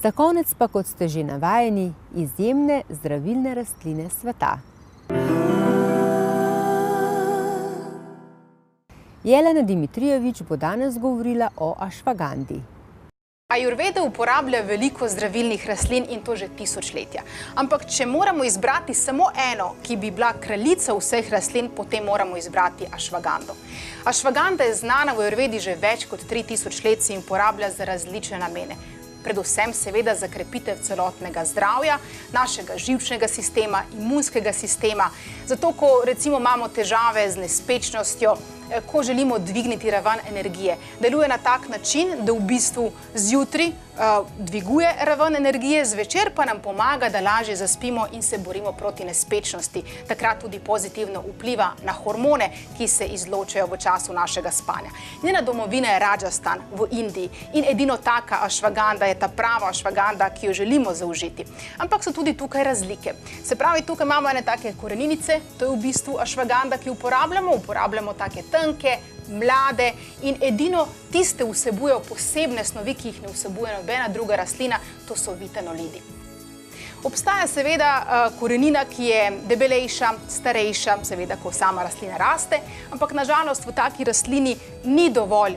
Za konec pa, kot ste že navajeni, izjemne zdravilne rastline sveta. Jelena Dimitrijevič bo danes govorila o ašvagandi. Ajurveda uporablja veliko zdravilnih rastlin in to že tisočletja. Ampak, če moramo izbrati samo eno, ki bi bila kraljica vseh rastlin, potem moramo izbrati ašvagando. Ašvaganda je znana v ajurvedi že več kot 3000 let, se uporablja za različne namene. Predvsem seveda za krepitev celotnega zdravja, našega živčnega sistema, imunskega sistema. Zato, ko recimo imamo težave z nespečnostjo, ko želimo dvigniti raven energije, deluje na tak način, da v bistvu zjutraj dviguje raven energije, zvečer pa nam pomaga, da lažje zaspimo in se borimo proti nespečnosti. Takrat tudi pozitivno vpliva na hormone, ki se izločajo v času našega spanja. Njena domovina je Rajasthan v Indiji in edino taka ašvaganda je ta prava ašvaganda, ki jo želimo zaužiti. Ampak so tudi tukaj razlike. Se pravi, tukaj imamo ene take koreninice, to je v bistvu ašvaganda, ki uporabljamo take tanke, mlade in edino tiste vsebujejo posebne snovi, ki jih ne vsebuje nobena druga rastlina, to so vitanolidi. Obstaja seveda korenina, ki je debelejša, starejša, seveda, ko sama rastlina raste, ampak nažalost v taki rastlini ni dovolj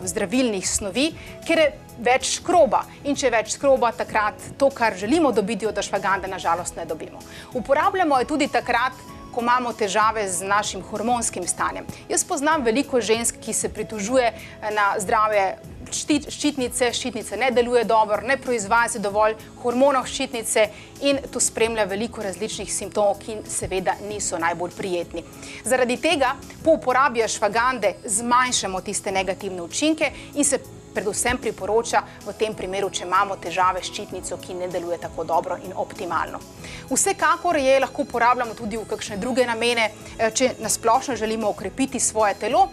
zdravilnih snovi, ker je več škroba. In če je več škroba, takrat to, kar želimo dobiti od ašvagande, nažalost ne dobimo. Uporabljamo jo tudi takrat, ko imamo težave z našim hormonskim stanjem. Jaz poznam veliko žensk, ki se pritožuje na zdravje ščitnice, ščitnice ne deluje dobro, ne proizvaja se dovolj hormonov ščitnice in to spremlja veliko različnih simptomov, ki seveda niso najbolj prijetni. Zaradi tega po uporabi ašvagande zmanjšamo tiste negativne učinke in se predvsem priporoča v tem primeru, če imamo težave s ščitnico, ki ne deluje tako dobro in optimalno. Vsekakor je lahko uporabljamo tudi v kakšne druge namene, če nasplošno želimo okrepiti svoje telo,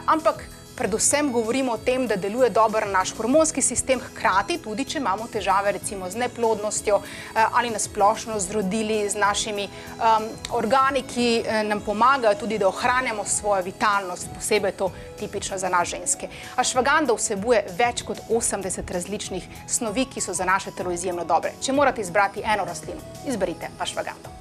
ampak predvsem govorimo o tem, da deluje dobro naš hormonski sistem, hkrati tudi, če imamo težave recimo z neplodnostjo ali nasplošno z rodili, z našimi organi, ki nam pomagajo tudi, da ohranjamo svojo vitalnost, posebej to tipično za nas ženske. Ašvaganda vsebuje več kot 80 različnih snovi, ki so za naše telo izjemno dobre. Če morate izbrati eno rastlino, izberite ašvagando.